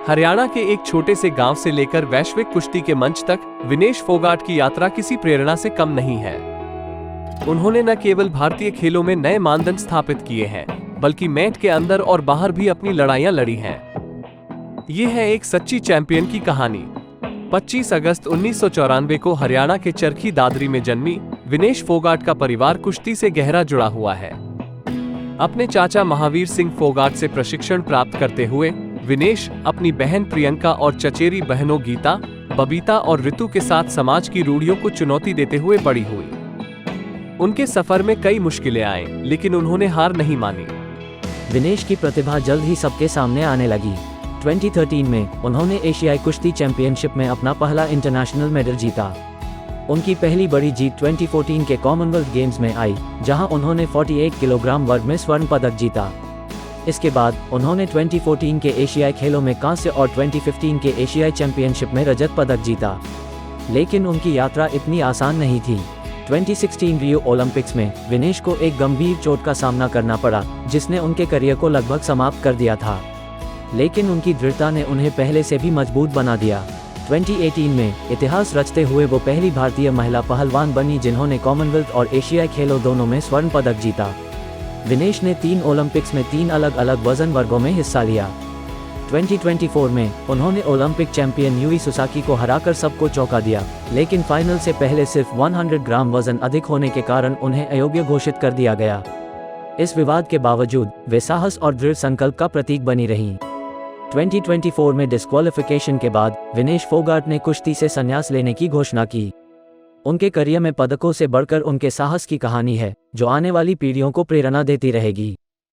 हरियाणा के एक छोटे से गांव से लेकर वैश्विक कुश्ती के मंच तक विनेश फोगाट की यात्रा किसी प्रेरणा से कम नहीं है। उन्होंने न केवल भारतीय खेलों में नए मानदंड स्थापित किए हैं, बल्कि मैट के अंदर और बाहर भी अपनी लड़ाइयां लड़ी हैं। ये है एक सच्ची चैंपियन की कहानी। 25 अगस्त 1994 को हरियाणा के चरखी दादरी में जन्मी विनेश फोगाट का परिवार कुश्ती से गहरा जुड़ा हुआ है। अपने चाचा महावीर सिंह फोगाट से प्रशिक्षण प्राप्त करते हुए विनेश अपनी बहन प्रियंका और चचेरी बहनों गीता, बबीता और ऋतु के साथ समाज की रूढ़ियों को चुनौती देते हुए बड़ी हुई। उनके सफर में कई मुश्किलें आए, लेकिन उन्होंने हार नहीं मानी। विनेश की प्रतिभा जल्द ही सबके सामने आने लगी। 2013 में उन्होंने एशियाई कुश्ती चैंपियनशिप में अपना पहला इंटरनेशनल मेडल जीता। उनकी पहली बड़ी जीत 2014 के कॉमनवेल्थ गेम्स में आई, जहां उन्होंने 48 किलोग्राम वर्ग में स्वर्ण पदक जीता। इसके बाद उन्होंने 2014 के एशियाई खेलों में कांस्य और 2015 के एशियाई चैंपियनशिप में रजत पदक जीता। लेकिन उनकी यात्रा इतनी आसान नहीं थी। 2016 रियो ओलंपिक्स में विनेश को एक गंभीर चोट का सामना करना पड़ा, जिसने उनके करियर को लगभग समाप्त कर दिया था। लेकिन उनकी दृढ़ता ने उन्हें पहले से भी मजबूत बना दिया। 2018 में इतिहास रचते हुए वो पहली भारतीय महिला पहलवान बनी जिन्होंने कॉमनवेल्थ और एशियाई खेलों दोनों में स्वर्ण पदक जीता। विनेश ने 3 ओलंपिक्स में 3 अलग अलग वजन वर्गों में हिस्सा लिया। 2024 में उन्होंने ओलंपिक चैंपियन यूई सुसाकी को हराकर सबको चौंका दिया, लेकिन फाइनल से पहले सिर्फ 100 ग्राम वजन अधिक होने के कारण उन्हें अयोग्य घोषित कर दिया गया। इस विवाद के बावजूद वे साहस और दृढ़ संकल्प का प्रतीक बनी रहीं। 2024 में डिस्क्वालिफिकेशन के बाद विनेश फोगाट ने कुश्ती से संन्यास लेने की घोषणा की। उनके करियर में पदकों से बढ़कर उनके साहस की कहानी है, जो आने वाली पीढ़ियों को प्रेरणा देती रहेगी।